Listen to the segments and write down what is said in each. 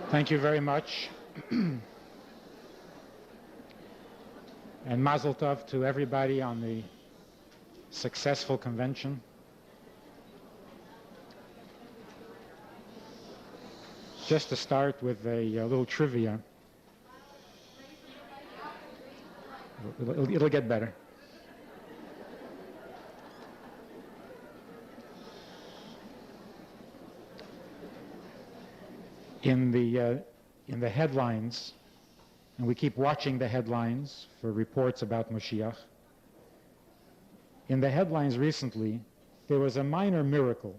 Thank you very much. And mazel tov to everybody on the successful convention. Just to start with a little trivia. It'll get better. In the headlines, and we keep watching the headlines for reports about Moshiach. In the headlines recently, there was a minor miracle,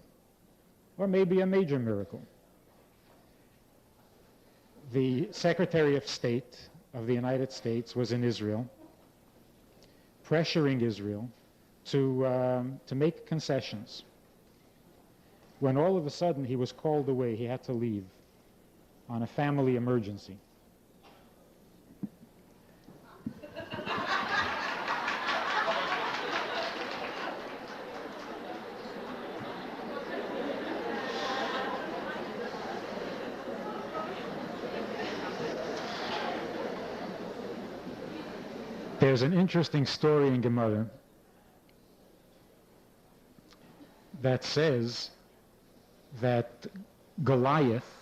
or maybe a major miracle. The Secretary of State of the United States was in Israel, pressuring Israel to make concessions. When all of a sudden he was called away, he had to leave on a family emergency. There's an interesting story in Gemara that says that Goliaths,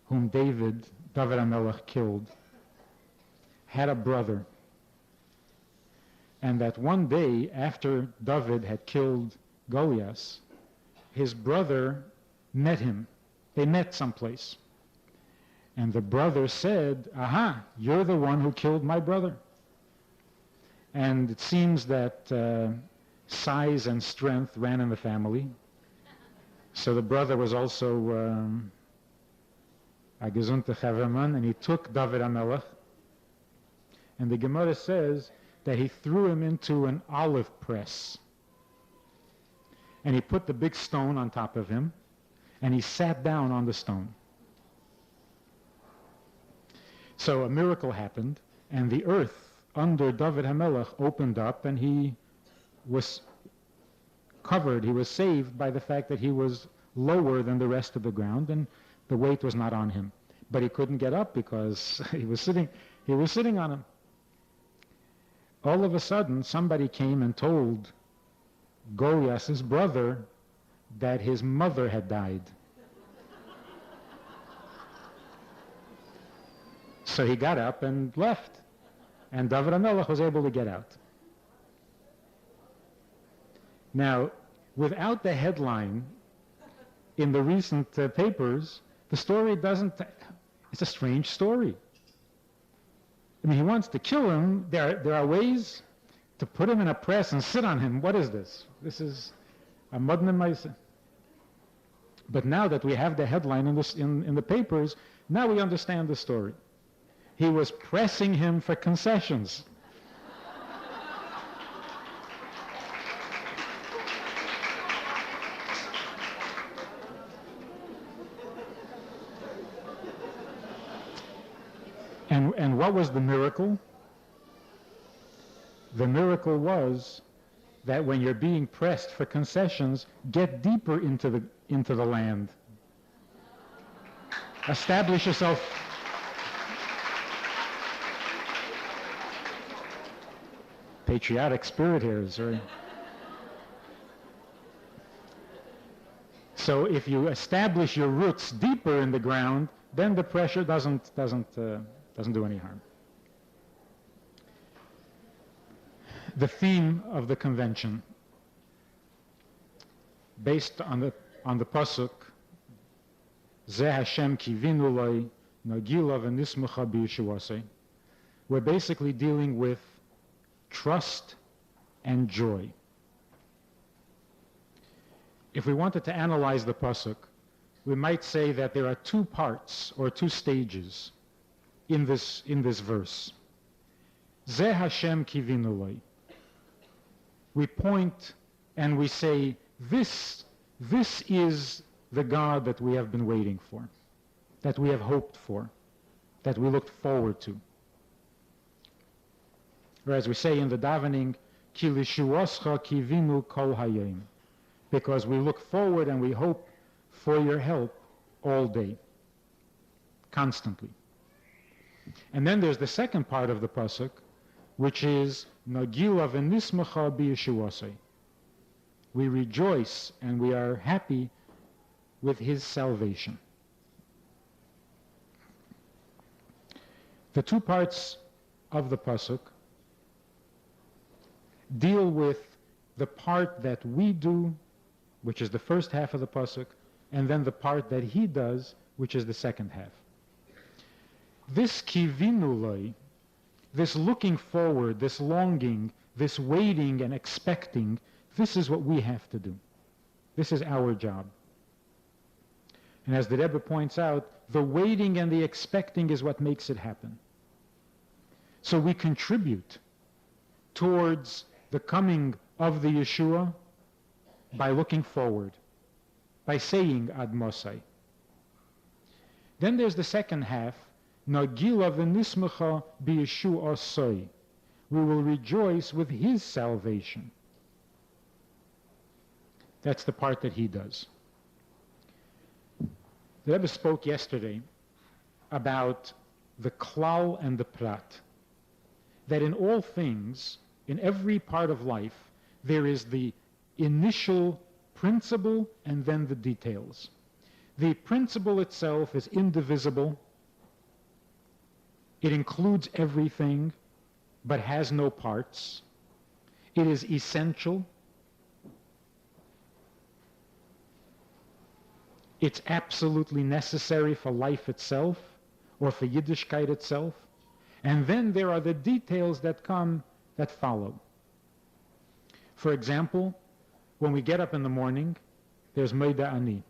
whom David HaMelech killed, had a brother. And that one day after David had killed Goliaths, his brother met him. They met someplace. And the brother said, "Aha, you're the one who killed my brother." And it seems that size and strength ran in the family. So the brother was also a gesunter Chaverman, and he took David HaMelech. And the Gemara says that he threw him into an olive press. And he put the big stone on top of him, and he sat down on the stone. So a miracle happened, and the earth under David HaMelech opened up, and he was covered, he was saved by the fact that he was lower than the rest of the ground, and the weight was not on him. But he couldn't get up because he was sitting on him. All of a sudden, somebody came and told Goliath, his brother, that his mother had died. So he got up and left, and David HaMelech was able to get out. Now, without the headline in the recent papers, the story doesn't, it's a strange story. I mean, he wants to kill him. There are ways to put him in a press and sit on him. What is this? This is a mudna maisa. But now that we have the headline in the papers, now we understand the story. He was pressing him for concessions. And what was the miracle? The miracle was that when you're being pressed for concessions, get deeper into the land. Establish yourself. Patriotic spirit here is very. So if you establish your roots deeper in the ground, then the pressure doesn't do any harm. The theme of the convention, based on the pasuk, Zeh Hashem kivinu loi nagila v'nismucha b'yeshuasei, we're basically dealing with trust and joy. If we wanted to analyze the pasuk, we might say that there are two parts or two stages in this verse. Zeh Hashem kivinu loi. We point and we say, this is the God that we have been waiting for, that we have hoped for, that we looked forward to. Or as we say in the davening, Ki lishuoscha kivinu kol hayom, because we look forward and we hope for your help all day, constantly. And then there's the second part of the pasuk, which is Nagila v'nismacha b'yeshuasei. We rejoice and we are happy with his salvation. The two parts of the pasuk deal with the part that we do, which is the first half of the pasuk, and then the part that he does, which is the second half. This kivinulai, this looking forward, this longing, this waiting and expecting, this is what we have to do. This is our job. And as the Rebbe points out, the waiting and the expecting is what makes it happen. So we contribute towards the coming of the Yeshua by looking forward, by saying Ad Mosai. Then there's the second half, Nagila v'nismecha b'Yeshua Osoi. We will rejoice with his salvation. That's the part that he does. The Rebbe spoke yesterday about the klal and the prat. That in all things, in every part of life, there is the initial principle and then the details. The principle itself is indivisible. It includes everything, but has no parts. It is essential. It's absolutely necessary for life itself, or for Yiddishkeit itself. And then there are the details that come, that follow. For example, when we get up in the morning, there's Meida Ani.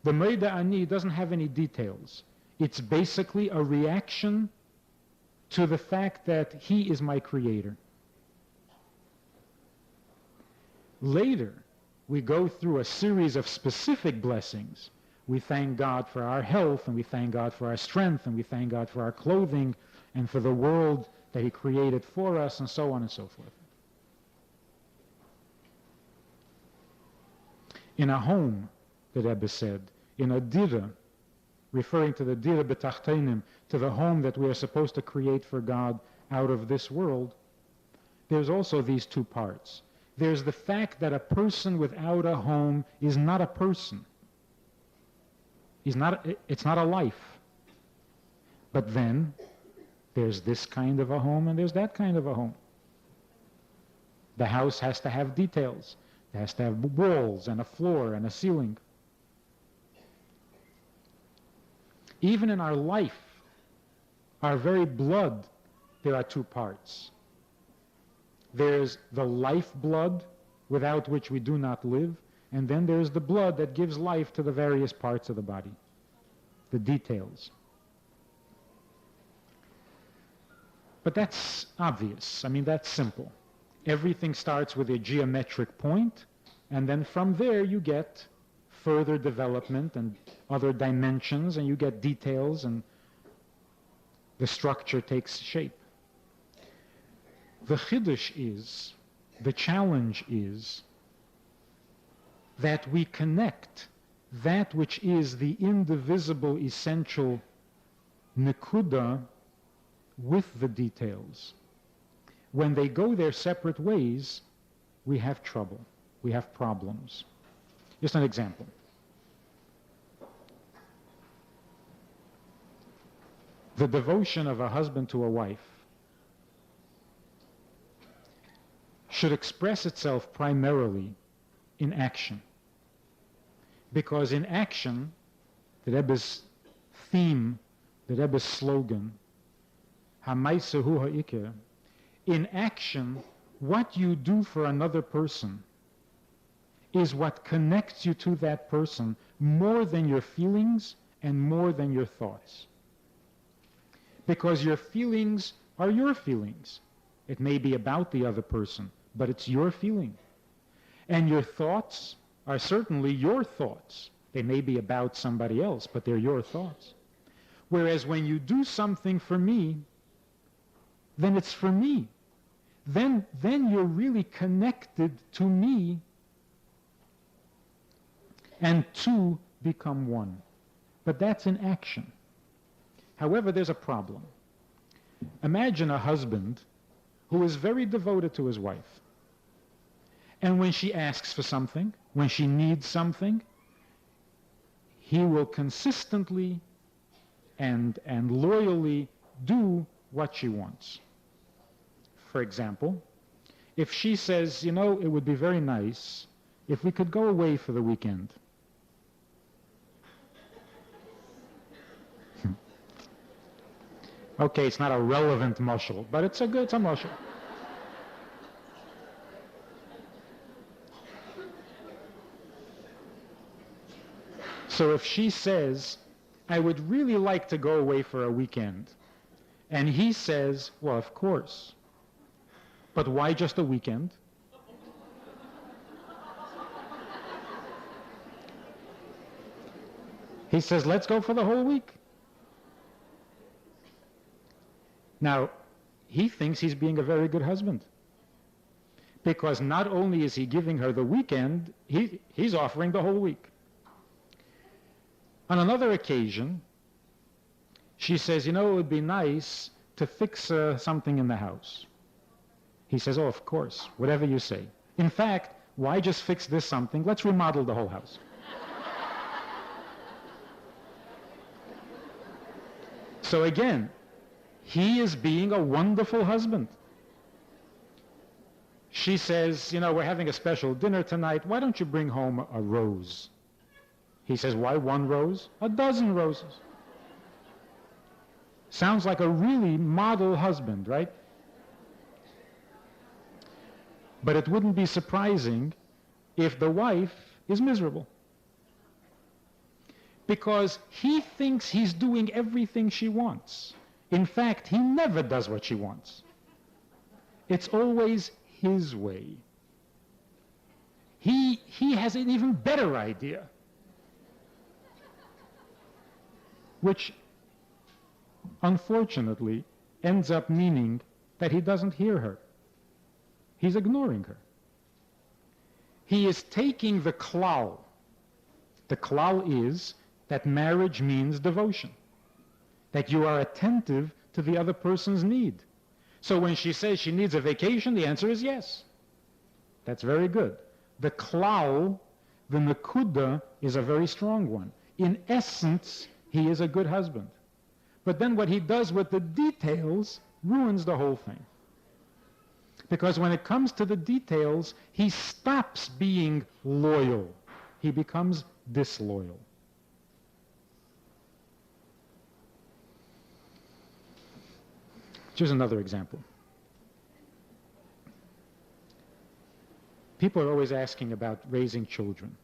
The Meida Ani doesn't have any details. It's basically a reaction to the fact that he is my creator. Later, we go through a series of specific blessings. We thank God for our health, and we thank God for our strength, and we thank God for our clothing, and for the world that he created for us, and so on and so forth. In a home, the Rebbe said, in a dira, referring to the dira b'tachteinim, to the home that we are supposed to create for God out of this world, there's also these two parts. There's the fact that a person without a home is not a person. It's not a life. But then, there's this kind of a home and there's that kind of a home. The house has to have details. It has to have walls and a floor and a ceiling. Even in our life, our very blood, there are two parts. There's the lifeblood, without which we do not live, and then there's the blood that gives life to the various parts of the body, the details. But that's obvious. I mean, that's simple. Everything starts with a geometric point, and then from there you get further development and other dimensions, and you get details, and the structure takes shape. The chiddush is, the challenge is, that we connect that which is the indivisible, essential nekuda with the details. When they go their separate ways, we have trouble, we have problems. Just an example. The devotion of a husband to a wife should express itself primarily in action. Because in action, the Rebbe's theme, the Rebbe's slogan, Hamaisa hu ha'ikir, in action, what you do for another person is what connects you to that person more than your feelings and more than your thoughts. Because your feelings are your feelings. It may be about the other person, but it's your feeling. And your thoughts are certainly your thoughts. They may be about somebody else, but they're your thoughts. Whereas when you do something for me, then it's for me. Then you're really connected to me and to become one. But that's in action. However, there's a problem. Imagine a husband who is very devoted to his wife. And when she asks for something, when she needs something, he will consistently and loyally do what she wants. For example, if she says, it would be very nice if we could go away for the weekend. Okay, it's not a relevant mashal, but it's a mashal. So if she says, I would really like to go away for a weekend, and he says, well, of course, but why just a weekend? He says, let's go for the whole week. Now, he thinks he's being a very good husband, because not only is he giving her the weekend, he's offering the whole week. On another occasion, she says, it would be nice to fix something in the house. He says, oh, of course, whatever you say. In fact, why just fix this something? Let's remodel the whole house. So again, he is being a wonderful husband. She says, we're having a special dinner tonight. Why don't you bring home a rose? He says, why one rose? A dozen roses. Sounds like a really model husband, right? But it wouldn't be surprising if the wife is miserable, because he thinks he's doing everything she wants. In fact, he never does what she wants. It's always his way. He has an even better idea, which unfortunately ends up meaning that he doesn't hear her. He's ignoring her. He is taking the klal. The klal is that marriage means devotion, that you are attentive to the other person's need. So when she says she needs a vacation, the answer is yes. That's very good. The klal, the nakuda, is a very strong one. In essence, he is a good husband. But then what he does with the details ruins the whole thing. Because when it comes to the details, he stops being loyal. He becomes disloyal. Here's another example. People are always asking about raising children.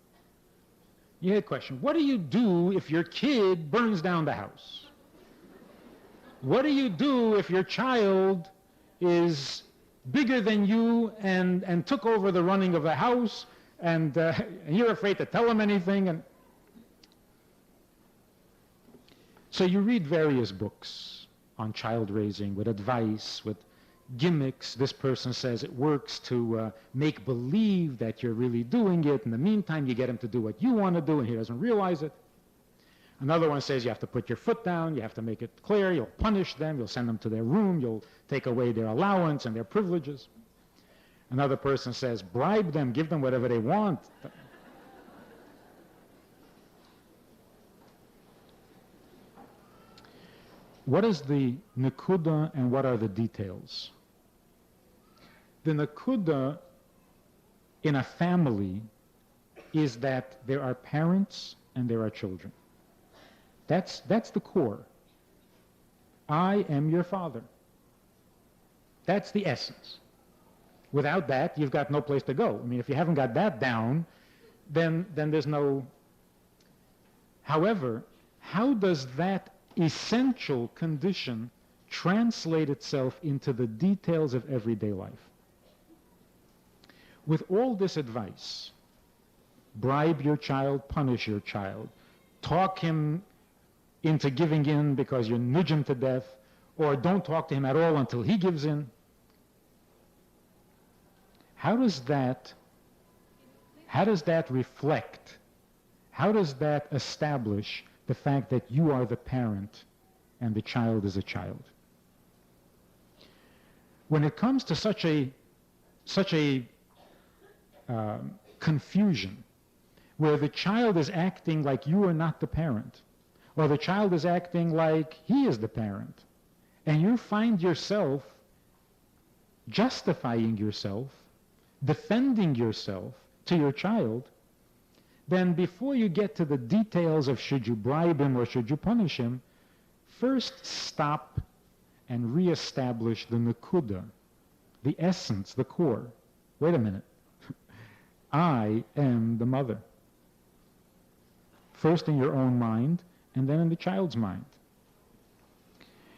You hear a question, what do you do if your kid burns down the house? What do you do if your child is bigger than you and took over the running of the house and you're afraid to tell him anything? So you read various books on child raising with advice, with gimmicks. This person says it works to make believe that you're really doing it. In the meantime, you get him to do what you want to do and he doesn't realize it. Another one says you have to put your foot down, you have to make it clear, you'll punish them, you'll send them to their room, you'll take away their allowance and their privileges. Another person says bribe them, give them whatever they want. What is the nakuda and what are the details? The nakuda in a family is that there are parents and there are children. That's the core. I am your father. That's the essence. Without that, you've got no place to go. I mean, if you haven't got that down, then there's no... However, how does that essential condition translate itself into the details of everyday life? With all this advice, bribe your child, punish your child, talk him into giving in because you nudge him to death, or don't talk to him at all until he gives in. How does that reflect how does that establish the fact that you are the parent and the child is a child? When it comes to such a confusion, where the child is acting like you are not the parent, or the child is acting like he is the parent, and you find yourself justifying yourself, defending yourself to your child, then before you get to the details of should you bribe him or should you punish him, first stop and reestablish the nukuda, the essence, the core. Wait a minute. I am the mother. First in your own mind, and then in the child's mind.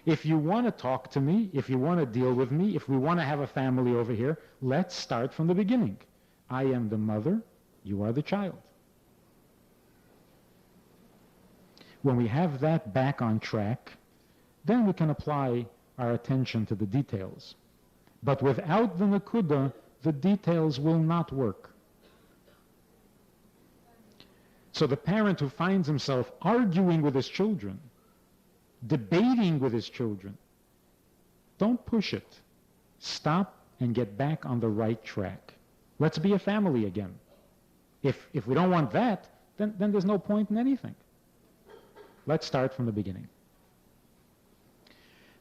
If you want to talk to me, if you want to deal with me, if we want to have a family over here, let's start from the beginning. I am the mother, you are the child. When we have that back on track, then we can apply our attention to the details. But without the nakuda, the details will not work. So the parent who finds himself arguing with his children, debating with his children, don't push it. Stop and get back on the right track. Let's be a family again. If we don't want that, then there's no point in anything. Let's start from the beginning.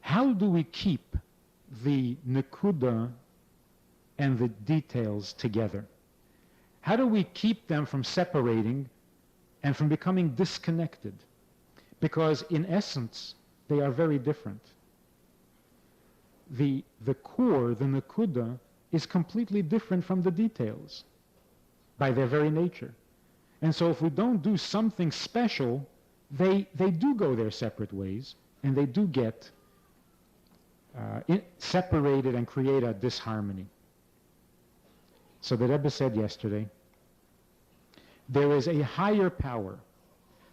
How do we keep the nekuda and the details together? How do we keep them from separating and from becoming disconnected? Because in essence, they are very different. The core, the nekuda, is completely different from the details by their very nature. And so if we don't do something special, they do go their separate ways, and they do get separated and create a disharmony. So the Rebbe said yesterday, there is a higher power,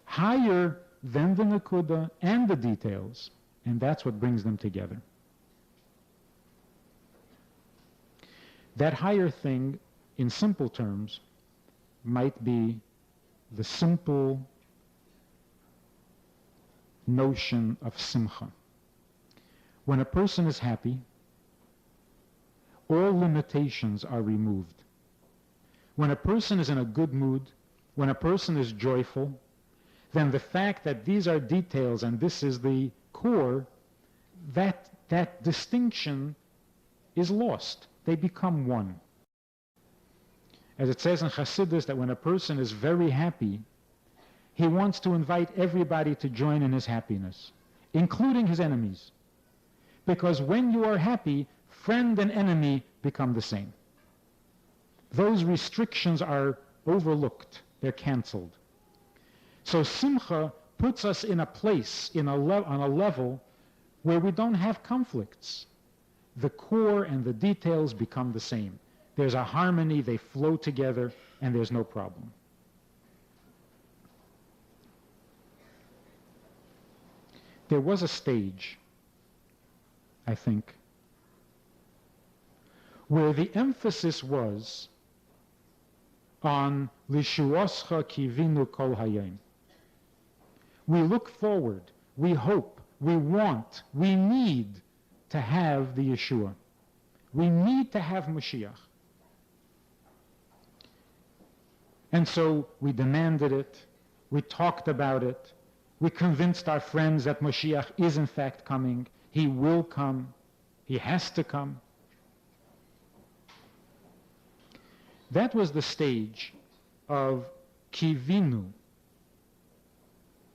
higher than the nakuda and the details, and that's what brings them together. That higher thing, in simple terms, might be the simple notion of simcha. When a person is happy, all limitations are removed. When a person is in a good mood, when a person is joyful, then the fact that these are details and this is the core, that distinction is lost. They become one. As it says in Chassidus, that when a person is very happy, he wants to invite everybody to join in his happiness, including his enemies. Because when you are happy, friend and enemy become the same. Those restrictions are overlooked. They're canceled. So simcha puts us in a place, on a level where we don't have conflicts. The core and the details become the same. There's a harmony, they flow together, and there's no problem. There was a stage, I think, where the emphasis was on Lishuoscha kivinu kol hayom. We look forward, we hope, we want, we need to have the Yeshua. We need to have Moshiach. And so we demanded it, we talked about it, we convinced our friends that Moshiach is in fact coming, he will come, he has to come. That was the stage of kivinu,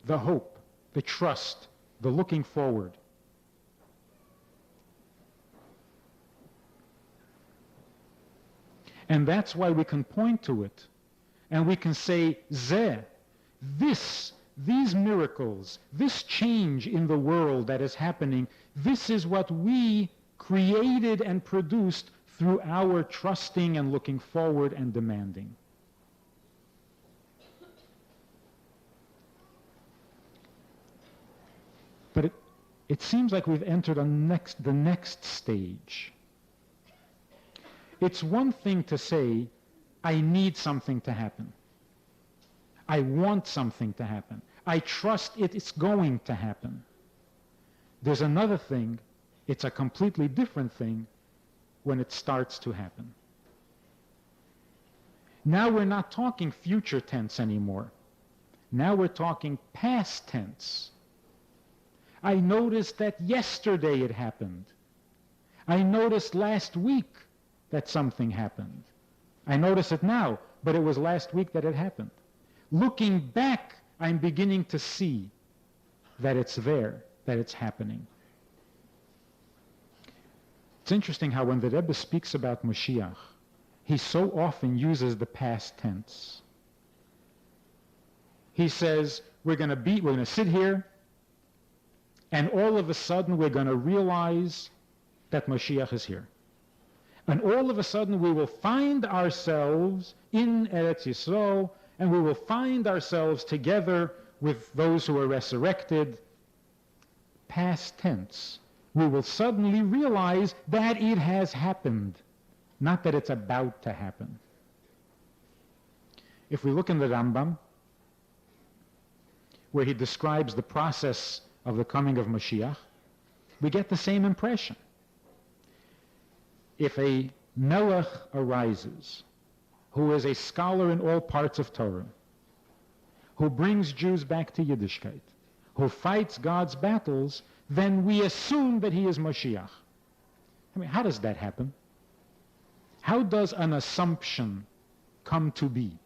the hope, the trust, the looking forward. And that's why we can point to it, and we can say, these miracles, this change in the world that is happening, this is what we created and produced through our trusting and looking forward and demanding. But it seems like we've entered the next stage. It's one thing to say, I need something to happen. I want something to happen. I trust it's going to happen. There's another thing, it's a completely different thing when it starts to happen. Now we're not talking future tense anymore. Now we're talking past tense. I noticed that yesterday it happened. I noticed last week that something happened. I notice it now, but it was last week that it happened. Looking back, I'm beginning to see that it's there, that it's happening. It's interesting how when the Rebbe speaks about Moshiach, he so often uses the past tense. He says, we're going to sit here, and all of a sudden we're going to realize that Moshiach is here. And all of a sudden we will find ourselves in Eretz Yisrael, and we will find ourselves together with those who are resurrected. Past tense. We will suddenly realize that it has happened, not that it's about to happen. If we look in the Rambam, where he describes the process of the coming of Moshiach, we get the same impression. If a melech arises, who is a scholar in all parts of Torah, who brings Jews back to Yiddishkeit, who fights God's battles, then we assume that he is Moshiach. I mean, how does that happen? How does an assumption come to be?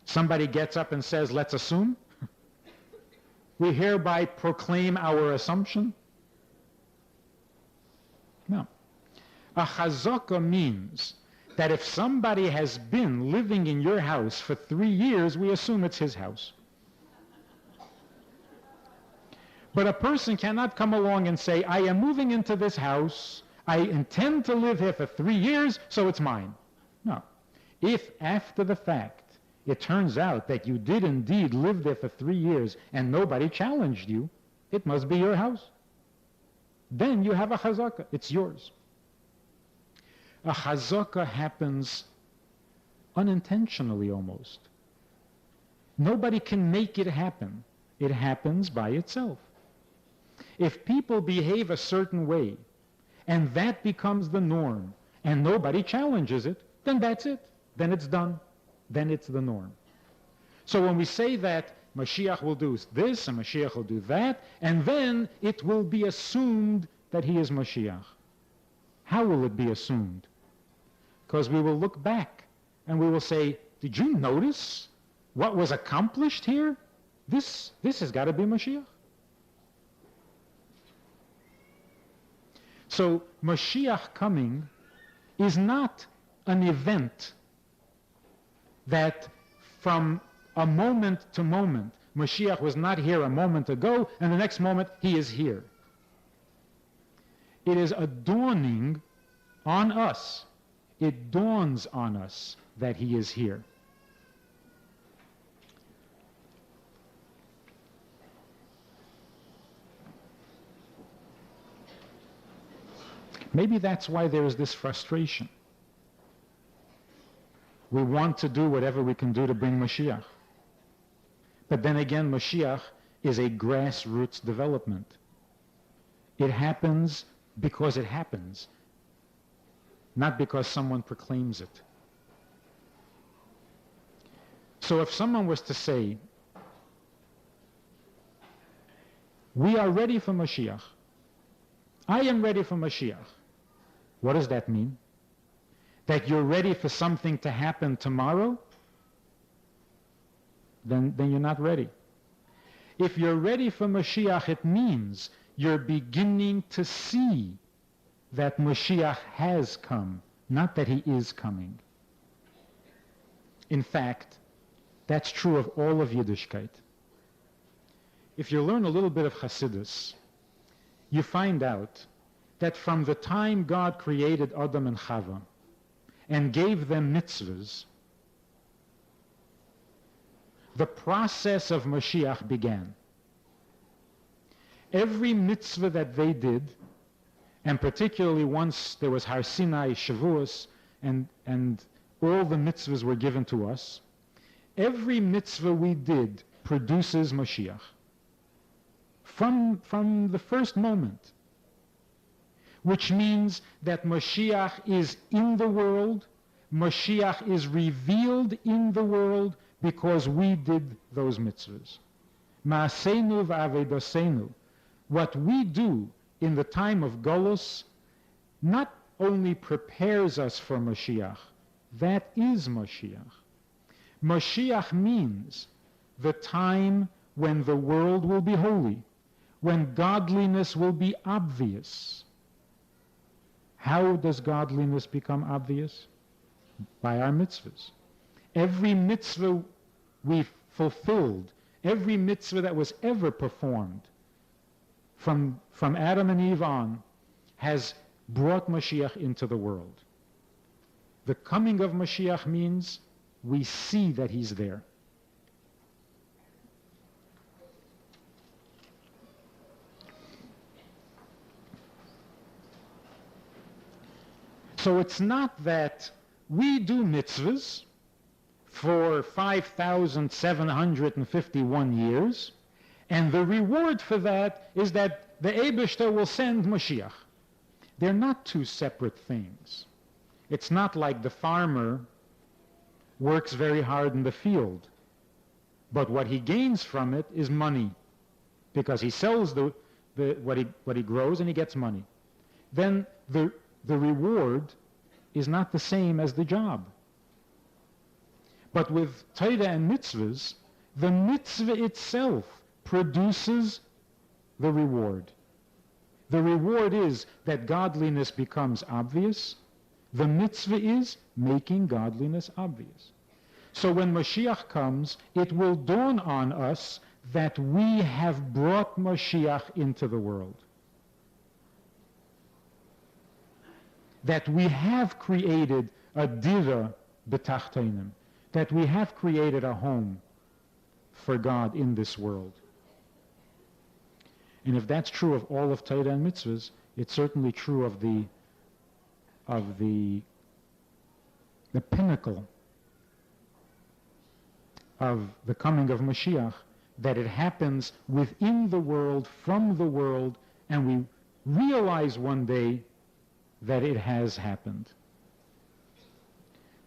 Somebody gets up and says, let's assume? We hereby proclaim our assumption? No. A chazaka means that if somebody has been living in your house for 3 years, we assume it's his house. But a person cannot come along and say, I am moving into this house, I intend to live here for 3 years, so it's mine. No. If after the fact it turns out that you did indeed live there for 3 years and nobody challenged you, it must be your house. Then you have a chazaka, it's yours. A chazaka happens unintentionally almost. Nobody can make it happen. It happens by itself. If people behave a certain way, and that becomes the norm, and nobody challenges it, then that's it. Then it's done. Then it's the norm. So when we say that Mashiach will do this, and Mashiach will do that, and then it will be assumed that he is Mashiach. How will it be assumed? Because we will look back, and we will say, did you notice what was accomplished here? This has got to be Mashiach. So Mashiach coming is not an event that from a moment to moment, Mashiach was not here a moment ago, and the next moment he is here. It is a dawning on us. It dawns on us that he is here. Maybe that's why there is this frustration. We want to do whatever we can do to bring Mashiach. But then again, Mashiach is a grassroots development. It happens because it happens, not because someone proclaims it. So if someone was to say, we are ready for Mashiach, I am ready for Mashiach, what does that mean? That you're ready for something to happen tomorrow? Then you're not ready. If you're ready for Mashiach, it means you're beginning to see that Mashiach has come, not that he is coming. In fact, that's true of all of Yiddishkeit. If you learn a little bit of Hasidus, you find out that from the time God created Adam and Chava and gave them mitzvahs, the process of Mashiach began. Every mitzvah that they did, and particularly once there was Har Sinai, Shavuos, and all the mitzvahs were given to us, Every mitzvah we did produces Moshiach. From the first moment. Which means that Moshiach is in the world, Moshiach is revealed in the world because we did those mitzvahs. Ma'aseinu v'avedosenu. What we do in the time of Golus not only prepares us for Moshiach, that is Moshiach. Moshiach means the time when the world will be holy, when godliness will be obvious. How does godliness become obvious? By our mitzvahs. Every mitzvah we've fulfilled, every mitzvah that was ever performed from Adam and Eve on has brought Mashiach into the world. The coming of Mashiach means we see that he's there. So it's not that we do mitzvahs for 5,751 years, and the reward for that is that the Eibishter will send Moshiach. They're not two separate things. It's not like the farmer works very hard in the field, but what he gains from it is money, because he sells what he grows and he gets money. Then the reward is not the same as the job. But with Torah and mitzvahs, the mitzvah itself produces the reward. The reward is that godliness becomes obvious. The mitzvah is making godliness obvious. So when Mashiach comes, it will dawn on us that we have brought Mashiach into the world. That we have created a dira b'tachtonim, that we have created a home for God in this world. And if that's true of all of Torah and mitzvahs, it's certainly true of the pinnacle of the coming of Mashiach, that it happens within the world, from the world, and we realize one day that it has happened.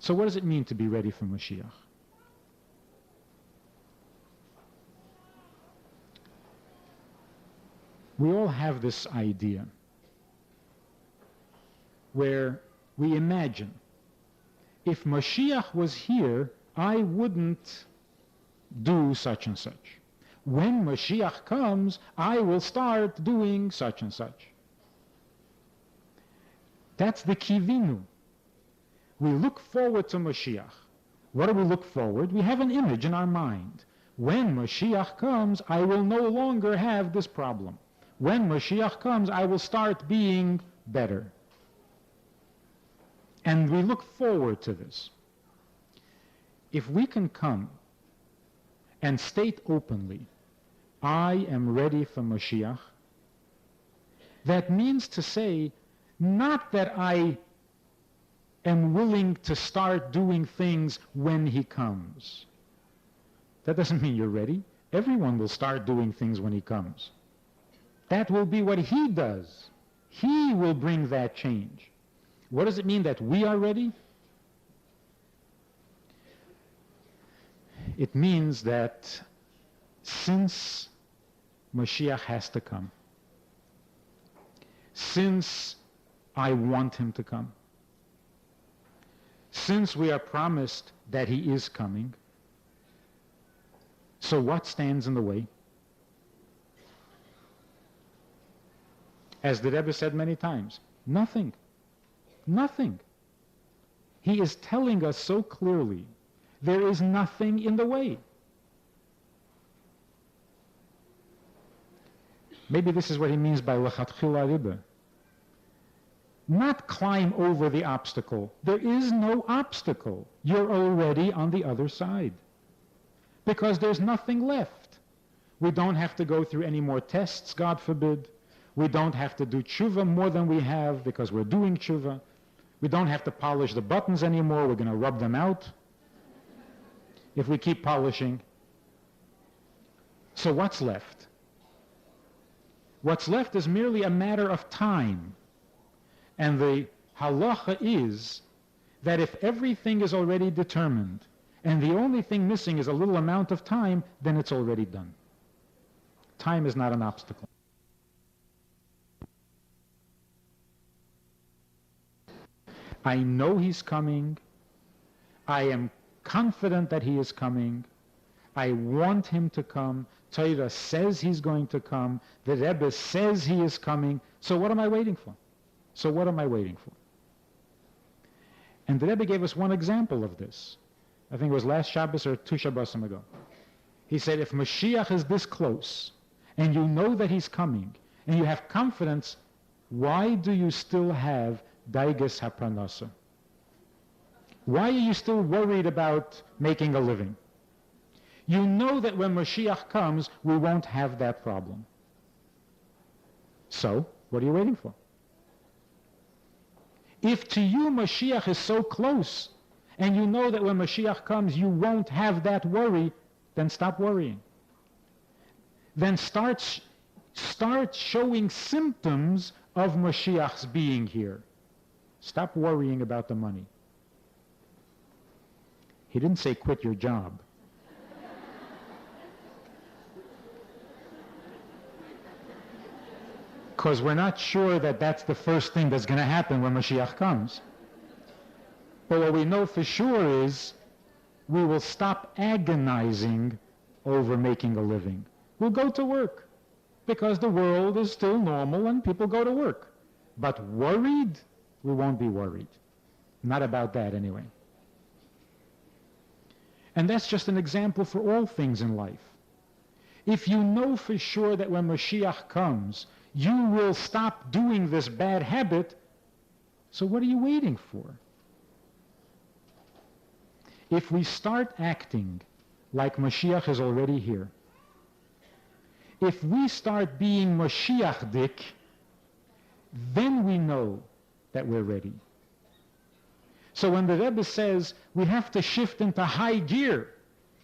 So what does it mean to be ready for Mashiach? We all have this idea where we imagine, if Mashiach was here, I wouldn't do such and such. When Mashiach comes, I will start doing such and such. That's the kivinu. We look forward to Mashiach. What do we look forward? We have an image in our mind. When Mashiach comes, I will no longer have this problem. When Mashiach comes, I will start being better. And we look forward to this. If we can come and state openly, I am ready for Mashiach, that means to say, not that I am willing to start doing things when he comes. That doesn't mean you're ready. Everyone will start doing things when he comes. That will be what he does. He will bring that change. What does it mean that we are ready? It means that since Mashiach has to come, since I want him to come, since we are promised that he is coming, so what stands in the way? As the Rebbe said many times, nothing. Nothing. He is telling us so clearly, there is nothing in the way. Maybe this is what he means by lechatchila riba. Not climb over the obstacle. There is no obstacle. You're already on the other side. Because there's nothing left. We don't have to go through any more tests, God forbid. We don't have to do tshuva more than we have because we're doing tshuva. We don't have to polish the buttons anymore. We're going to rub them out. if we keep polishing. So what's left? What's left is merely a matter of time. And the halacha is that if everything is already determined, and the only thing missing is a little amount of time, then it's already done. Time is not an obstacle. I know he's coming. I am confident that he is coming. I want him to come. Torah says he's going to come. The Rebbe says he is coming. So what am I waiting for? So what am I waiting for? And the Rebbe gave us one example of this. I think it was last Shabbos or 2 Shabbosim ago. He said, if Moshiach is this close, and you know that he's coming, and you have confidence, why do you still have daiges hapranasa? Why are you still worried about making a living? You know that when Moshiach comes, we won't have that problem. So, what are you waiting for? If to you Moshiach is so close, and you know that when Moshiach comes you won't have that worry, then stop worrying. Then start showing symptoms of Moshiach's being here. Stop worrying about the money. He didn't say quit your job. Because we're not sure that that's the first thing that's going to happen when Moshiach comes. But what we know for sure is we will stop agonizing over making a living. We'll go to work because the world is still normal and people go to work. But worried, we won't be worried. Not about that anyway. And that's just an example for all things in life. If you know for sure that when Moshiach comes, you will stop doing this bad habit, so what are you waiting for? If we start acting like Moshiach is already here, if we start being Moshiach-dik, then we know that we're ready. So when the Rebbe says we have to shift into high gear,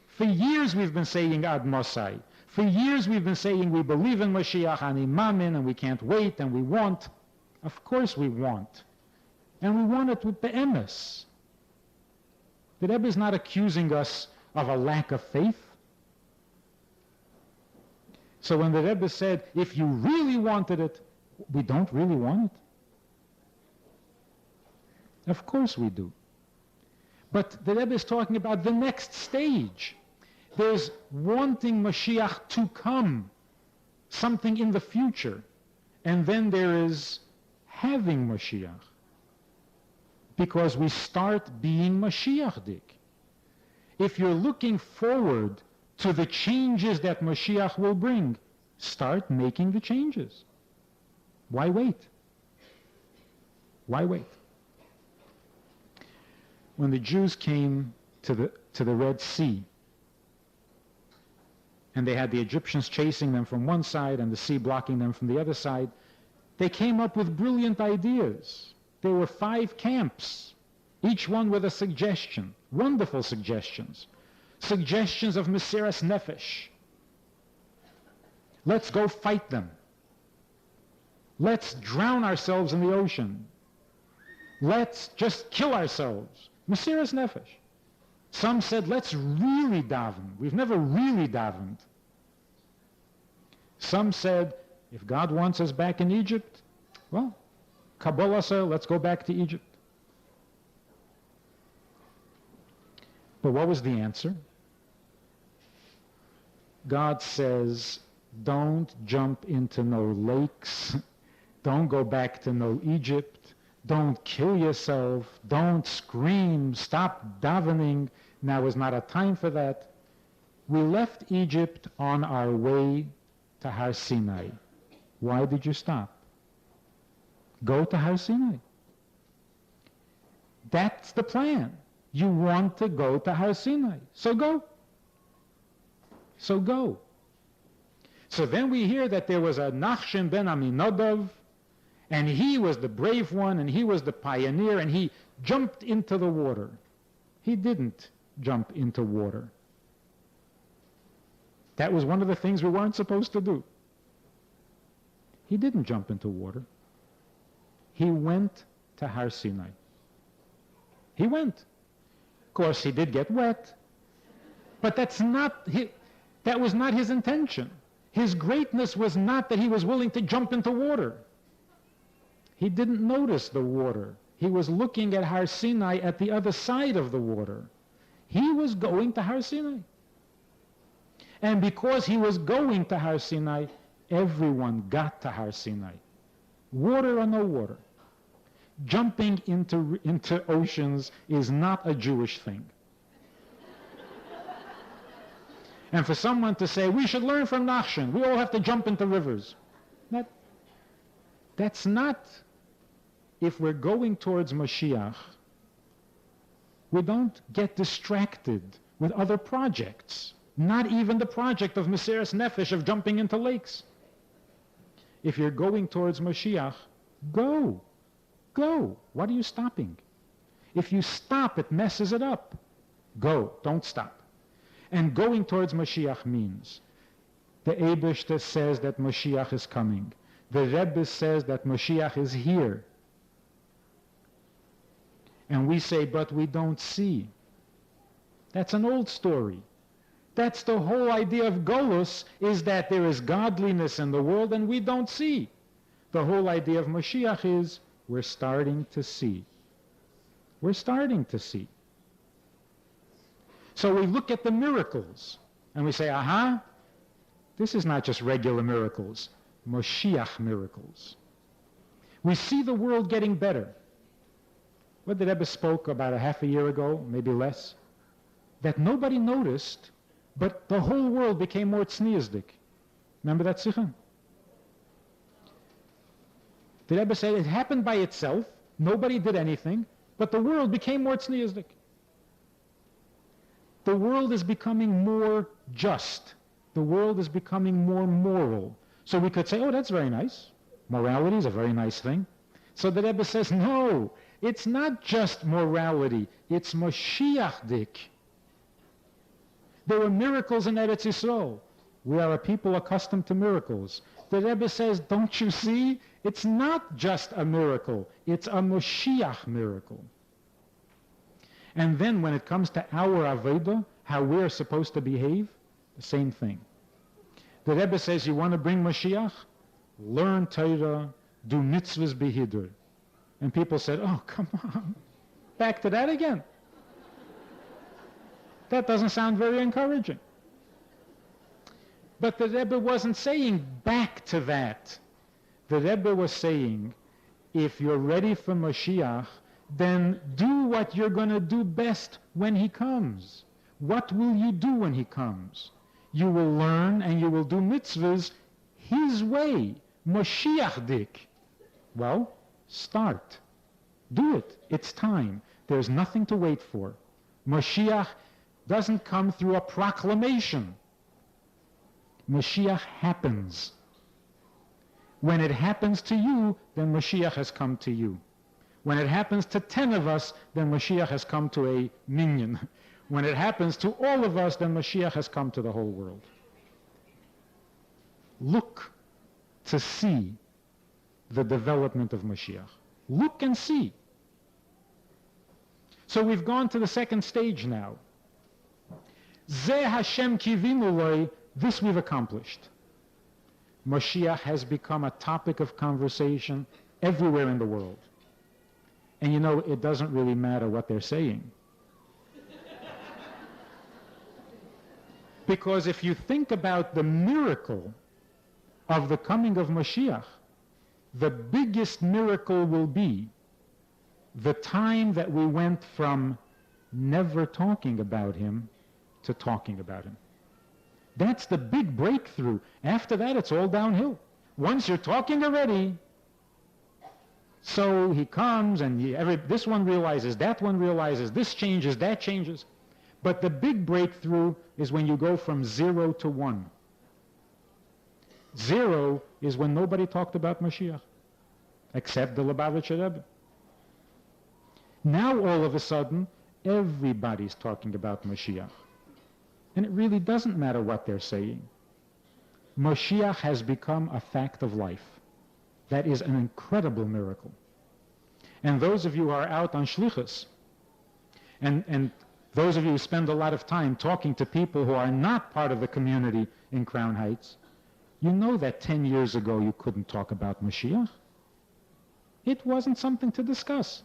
for years we've been saying Ad Mosai. For years we've been saying we believe in Moshiach, Ani Mamin, and we can't wait, and we want. Of course we want. And we want it with the emes. The Rebbe is not accusing us of a lack of faith. So when the Rebbe said, if you really wanted it, we don't really want it. Of course we do. But the Rebbe is talking about the next stage. There's wanting Mashiach to come, something in the future. And then there is having Mashiach. Because we start being Mashiach-dik. If you're looking forward to the changes that Mashiach will bring, start making the changes. Why wait? Why wait? When the Jews came to the Red Sea, and they had the Egyptians chasing them from one side and the sea blocking them from the other side, they came up with brilliant ideas. There were 5 camps, each one with a suggestion, wonderful suggestions. Suggestions of Mesiras Nefesh. Let's go fight them. Let's drown ourselves in the ocean. Let's just kill ourselves. Mesiras Nefesh. Some said, let's really daven. We've never really davened. Some said, if God wants us back in Egypt, well, Kabbalah said, let's go back to Egypt. But what was the answer? God says, don't jump into no lakes. Don't go back to no Egypt. Don't kill yourself. Don't scream. Stop davening. Now is not a time for that. We left Egypt on our way to Har Sinai. Why did you stop? Go to Har Sinai. That's the plan. You want to go to Har Sinai. So go. So go. So then we hear that there was a Nachshon ben Aminadav, and he was the brave one, and he was the pioneer, and he jumped into the water. He didn't jump into water. That was one of the things we weren't supposed to do. He didn't jump into water. He went to Har Sinai. He went. Of course, he did get wet, but that was not his intention. His greatness was not that he was willing to jump into water. He didn't notice the water. He was looking at Har Sinai at the other side of the water. He was going to Har Sinai. And because he was going to Har Sinai, everyone got to Har Sinai. Water or no water. Jumping into oceans is not a Jewish thing. And for someone to say, we should learn from Nachshon, we all have to jump into rivers. That's not, if we're going towards Moshiach, we don't get distracted with other projects. Not even the project of Mesiras Nefesh, of jumping into lakes. If you're going towards Moshiach, go. Go. What are you stopping? If you stop, it messes it up. Go. Don't stop. And going towards Moshiach means the Eibishter says that Moshiach is coming. The Rebbe says that Moshiach is here. And we say, but we don't see. That's an old story. That's the whole idea of Golus, is that there is godliness in the world and we don't see. The whole idea of Moshiach is we're starting to see. We're starting to see. So we look at the miracles and we say, aha, this is not just regular miracles, Moshiach miracles. We see the world getting better. What the Rebbe spoke about a half a year ago, maybe less, that nobody noticed, but the whole world became more tzniusdik. Remember that sikha? The Rebbe said it happened by itself, nobody did anything, but the world became more tzniusdik. The world is becoming more just. The world is becoming more moral. So we could say, oh, that's very nice. Morality is a very nice thing. So the Rebbe says, no, it's not just morality, it's Moshiachdik. There were miracles in Eretz Yisrael. We are a people accustomed to miracles. The Rebbe says, don't you see? It's not just a miracle, it's a Moshiach miracle. And then when it comes to our Avodah, how we're supposed to behave, the same thing. The Rebbe says, you want to bring Moshiach? Learn Torah, do mitzvahs behidur. And people said, oh, come on, back to that again. That doesn't sound very encouraging. But the Rebbe wasn't saying back to that. The Rebbe was saying, if you're ready for Moshiach, then do what you're going to do best when he comes. What will you do when he comes? You will learn and you will do mitzvahs his way, Moshiachdik. Well, start. Do it. It's time. There's nothing to wait for. Moshiach doesn't come through a proclamation. Moshiach happens. When it happens to you, then Moshiach has come to you. When it happens to 10 of us, then Moshiach has come to a minyan. When it happens to all of us, then Moshiach has come to the whole world. Look to see the development of Moshiach. Look and see. So we've gone to the second stage now. Zeh Hashem kivinu loi, this we've accomplished. Moshiach has become a topic of conversation everywhere in the world. And you know, it doesn't really matter what they're saying. Because if you think about the miracle of the coming of Moshiach, the biggest miracle will be the time that we went from never talking about him to talking about him. That's the big breakthrough. After that, it's all downhill. Once you're talking already, so he comes and this one realizes, that one realizes, this changes, that changes. But the big breakthrough is when you go from 0 to 1. 0 is when nobody talked about Mashiach, except the Lubavitcher Rebbe. Now all of a sudden, everybody's talking about Mashiach. And it really doesn't matter what they're saying. Moshiach has become a fact of life. That is an incredible miracle. And those of you who are out on shlichus, and those of you who spend a lot of time talking to people who are not part of the community in Crown Heights, you know that 10 years ago you couldn't talk about Moshiach. It wasn't something to discuss.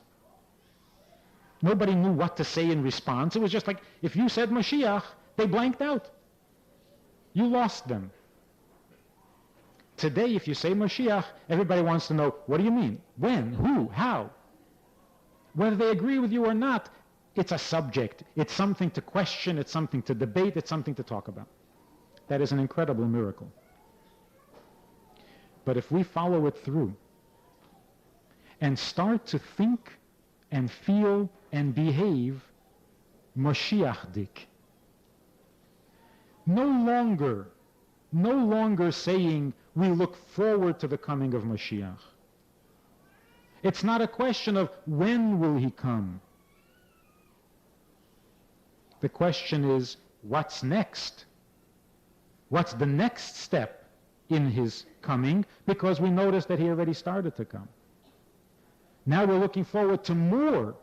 Nobody knew what to say in response. It was just like, if you said Moshiach, they blanked out. You lost them. Today, if you say Moshiach, everybody wants to know, what do you mean? When? Who? How? Whether they agree with you or not, it's a subject. It's something to question. It's something to debate. It's something to talk about. That is an incredible miracle. But if we follow it through and start to think and feel and behave Moshiach-dik, no longer saying we look forward to the coming of Moshiach. It's not a question of when will he come. The question is, what's next? What's the next step in his coming? Because we notice that he already started to come. Now we're looking forward to more.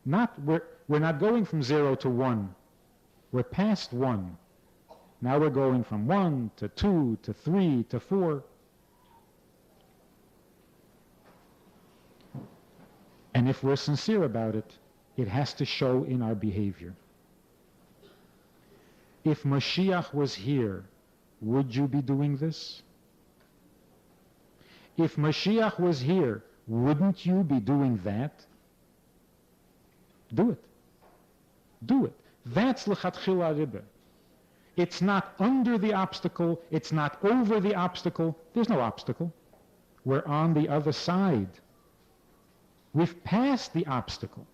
We're not going from 0 to 1. We're past 1. Now we're going from 1 to 2 to 3 to 4. And if we're sincere about it, it has to show in our behavior. If Moshiach was here, would you be doing this? If Moshiach was here, wouldn't you be doing that? Do it. Do it. That's l'chatchila ribbeh. It's not under the obstacle. It's not over the obstacle. There's no obstacle. We're on the other side. We've passed the obstacle.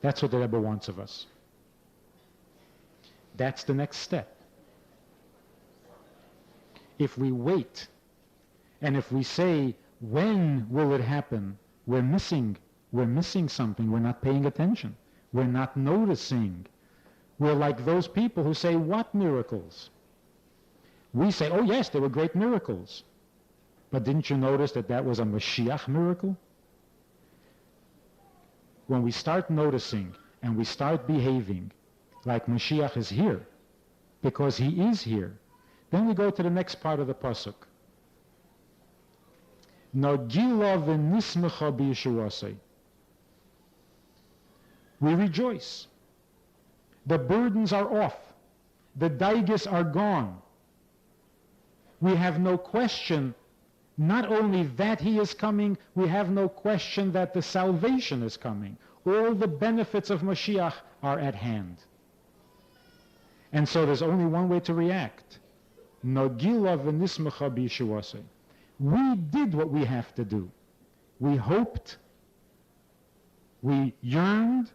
That's what the Rebbe wants of us. That's the next step. If we wait, and if we say, when will it happen, we're missing something. We're not paying attention. We're not noticing. We're like those people who say, what miracles? We say, oh yes, there were great miracles. But didn't you notice that that was a Mashiach miracle? When we start noticing and we start behaving like Mashiach is here, because he is here, then we go to the next part of the pasuk. Nagila v'nismecha b'yeshuasei. We rejoice. The burdens are off. The daigas are gone. We have no question, not only that he is coming, we have no question that the salvation is coming. All the benefits of Mashiach are at hand. And so there's only one way to react. Nagila v'nismecha b'yeshuasei. We did what we have to do. We hoped, we yearned,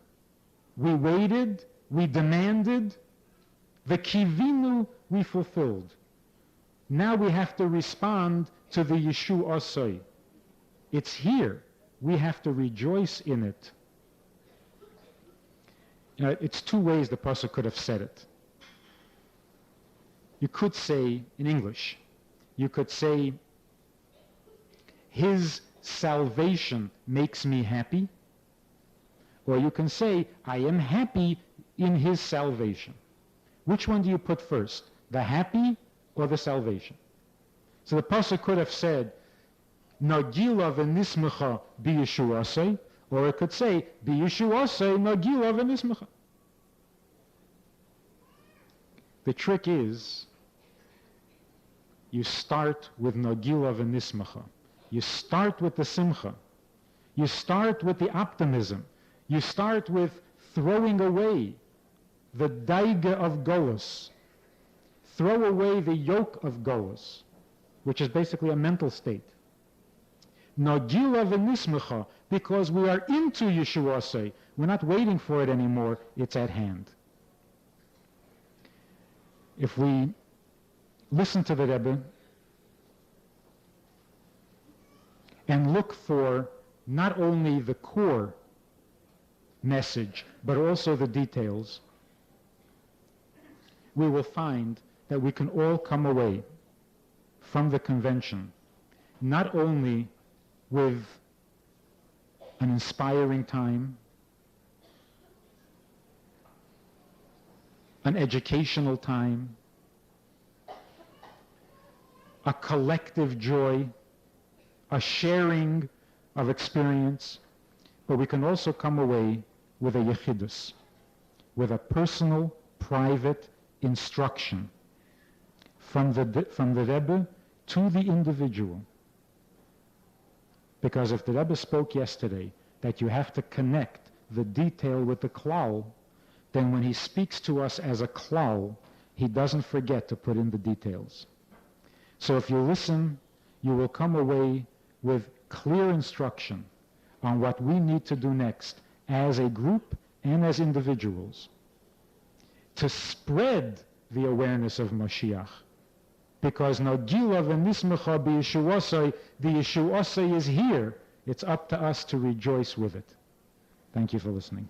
we waited, we demanded. The kivinu we fulfilled. Now we have to respond to the Yeshu Osoi. It's here. We have to rejoice in it. You know, it's two ways the pasuk could have said it. You could say, in English, you could say, his salvation makes me happy. Or you can say, I am happy in his salvation. Which one do you put first? The happy or the salvation? So the pasuk could have said, Nagila v'nismecha b'yeshuasei, or it could say, b'yeshuasei nagila v'nismecha. The trick is, you start with nagila v'nismecha. You start with the simcha. You start with the optimism. You start with throwing away the daiga of Golus. Throw away the yoke of Golus, which is basically a mental state. Nagila v'nismecha, because we are into Yeshuasei. We're not waiting for it anymore. It's at hand. If we listen to the Rebbe and look for not only the core, message, but also the details, we will find that we can all come away from the convention not only with an inspiring time, an educational time, a collective joy, a sharing of experience, but we can also come away with a yechidus, with a personal, private instruction from the Rebbe to the individual. Because if the Rebbe spoke yesterday that you have to connect the detail with the klal, then when he speaks to us as a klal, he doesn't forget to put in the details. So if you listen, you will come away with clear instruction on what we need to do next as a group and as individuals to spread the awareness of Moshiach. Because now Gila v'nismecha b'Yeshuasai, the Yeshuasai is here. It's up to us to rejoice with it. Thank you for listening.